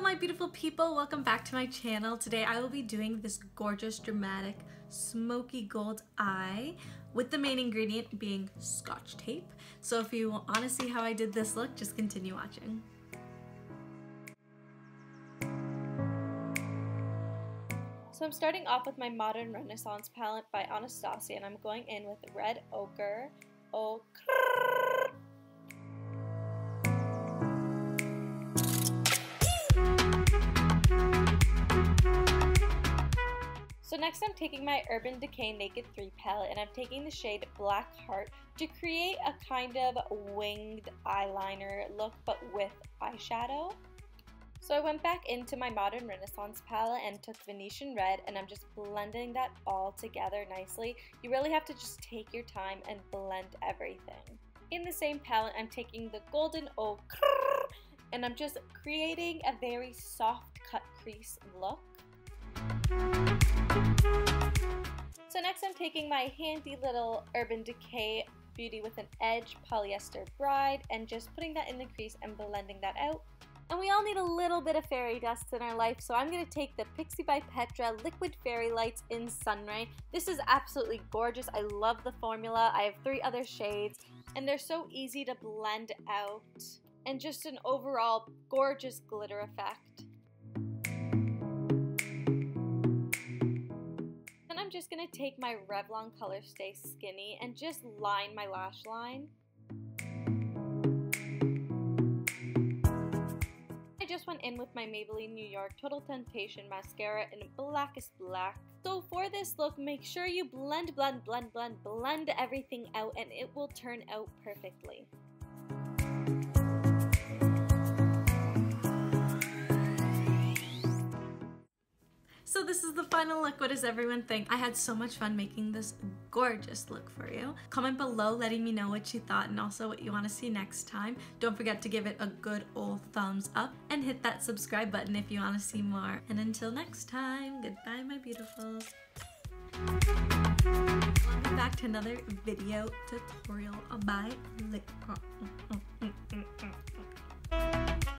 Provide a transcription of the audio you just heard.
my beautiful people, welcome back to my channel. Today I will be doing this gorgeous dramatic smoky gold eye with the main ingredient being Scotch tape. So if you want to see how I did this look, just continue watching. So I'm starting off with my Modern Renaissance palette by ANASTASIA, and I'm going in with red ochre. So next I'm taking my Urban Decay Naked 3 palette and I'm taking the shade Blackheart to create a kind of winged eyeliner look but with eyeshadow. So I went back into my Modern Renaissance palette and took Venetian red and I'm just blending that all together nicely. You really have to just take your time and blend everything. In the same palette I'm taking the Golden Ochre and I'm just creating a very soft cut crease look. So next I'm taking my handy little Urban Decay Beauty with an Edge Polyester Bride and just putting that in the crease and blending that out. And we all need a little bit of fairy dust in our life, so I'm going to take the PIXI by PETRA Liquid Fairy Lights in SunRay. This is absolutely gorgeous. I love the formula. I have 3 other shades and they're so easy to blend out and just an overall gorgeous glitter effect. I'm just going to take my Revlon Colorstay Skinny and just line my lash line. I just went in with my Maybelline New York Total Temptation Mascara in Blackest Black. So for this look, make sure you blend everything out and it will turn out perfectly. So this is the final look. What does everyone think? I had so much fun making this gorgeous look for you. Comment below letting me know what you thought and also what you want to see next time. Don't forget to give it a good old thumbs up and hit that subscribe button if you want to see more. And until next time, goodbye my beautifuls. Welcome back to another video tutorial by Blackheart.